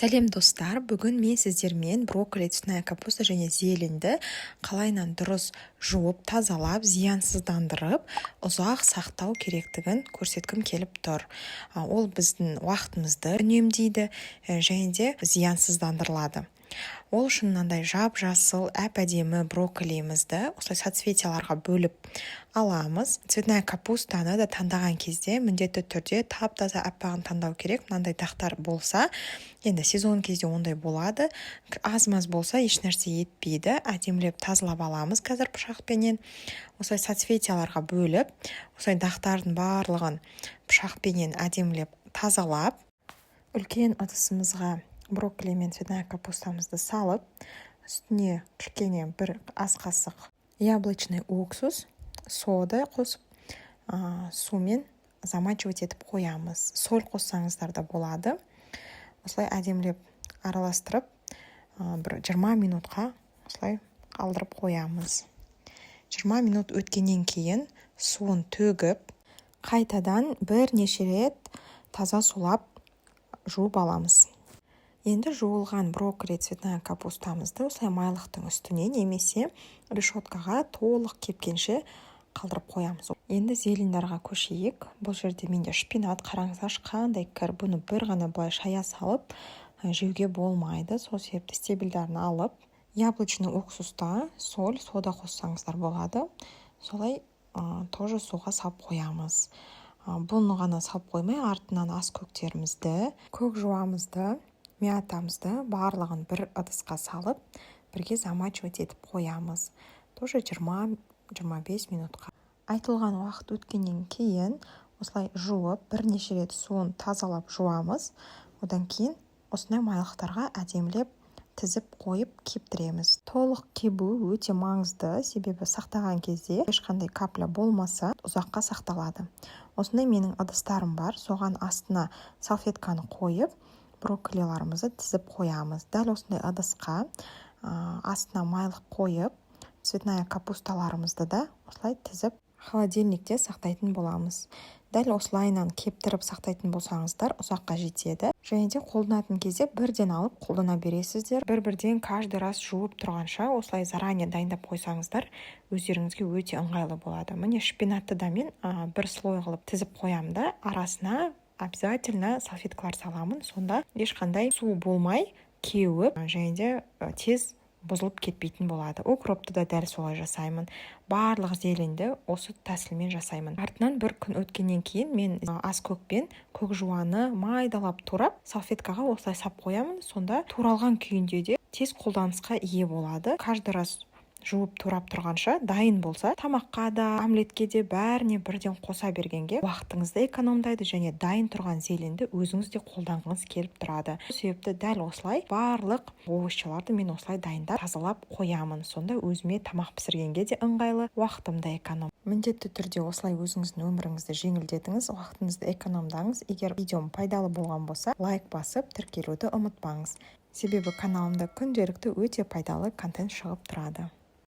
Сәлем достар, бүгін мен сіздермен брокколи, цветная капуста және зеленді қалайынан дұрыс жуып, тазалап, зиянсыздандырып, ұзақ сақтау керектігін көрсеткім келіп тұр. Ол біздің уақытымызды үнемдейді және де зиянсыздандырылады. Ол үшін мынандай жап-жасыл, әп-әдемі брокколимізді осылай соцветияларға бөліп аламыз. Цветная капустаны да таңдаған кезде міндетті түрде тап-таза аппағын таңдау керек. Мынандай дақтар болса, енді сезон кезде ондай болады. Аз-маз болса ешнәрсе етпейді. Әдемілеп тазалап аламыз қазір пышақпенен. Осылай соцветияларға бөліп, осылай дақтардың барлығын пышақпенен әдемілеп тазалап, үлкен ыдысымызға брокколи мен цветная капустамызды салып, үстіне кішкене бір ас қасық яблочный уксус, сода қосып, сумен замачивать етіп қоямыз. Соль қоссаңыздар да болады. Осылай әдемілеп араластырып, бір 20 минутқа осылай қалдырып қоямыз. 20 минут өткеннен кейін суын төгіп, қайтадан бірнеше рет таза сулап жуып аламыз. Енді жуылған брокколи, цветная капустамызды осылай майлықтың үстіне немесе решеткаға толық кепкенше қалдырып қоямыз. Енді зелендарға көшейік. Бұл жерде менде шпинат, қараңыздар қандай кір. Бұны бір ғана былай шая салып жеуге болмайды. Сол себепті стебельдерін алып, яблочный уксуста соль, сода қоссаңыздар болады. Солай тоже суға салып қоямыз. Бұны ғана салып қоймай, артынан ас көктерімізді, көк жуамызды, мятамызды барлығын бір ыдысқа салып, бірге замачивать етіп қоямыз. Тоже 20-25 минутқа. Айтылған уақыт өткеннен кейін осылай жуып, бірнеше рет суын тазалап жуамыз. Одан кейін осындай майлықтарға әдемілеп тізіп қойып кептіреміз. Толық кебу өте маңызды, себебі сақтаған кезде ешқандай капля болмаса, ұзаққа сақталады. Осындай менің ыдыстарым бар, соған астына салфетканы қойып, брокколиларымызды тізіп қоямыз. Дәл осындай ыдысқа астына майлық қойып, цветная капусталарымызды да осылай тізіп холодильникте сақтайтын боламыз. Дәл осылайынан кептіріп сақтайтын болсаңыздар, ұзаққа жетеді. Және де қолданатын кезде бірден алып қолдана бересіздер. Бір-бірден каждый раз жуып тұрғанша осылай заранее дайындап қойсаңыздар, өздеріңізге өте ыңғайлы болады. Міне шпинатты да мен бір слой қылып тізіп қоямын да, арасына обязательно салфеткалар саламын. Сонда ешқандай су болмай кеуіп және де тез бұзылып кетпейтін болады. Укропты да дәл солай жасаймын. Барлық зеленді осы тәсілмен жасаймын. Артынан бір күн өткеннен кейін мен ас көкпен көк жуаны майдалап турап, салфеткаға осылай сап қоямын. Сонда туралған күйінде де тез қолданысқа ие болады. Каждый раз жуып турап тұрғанша дайын болса, тамаққа да, омлетке де бәріне бірден қоса бергенге уақытыңызды экономдайды және дайын тұрған зеленді өзіңіз де қолданғыңыз келіп тұрады. Сол себепті дәл осылай барлық овощыларды мен осылай дайындап тазалап қоямын. Сонда өзіме тамақ пісіргенге де ыңғайлы, уақытымды эконом. Міндетті түрде осылай өзіңіздің өміріңізді жеңілдетіңіз, уақытыңызды экономдаңыз. Егер видеом пайдалы болған болса, лайк басып, тіркелуді ұмытпаңыз. Себебі каналымда күнделікті өте пайдалы контент шығып тұрады.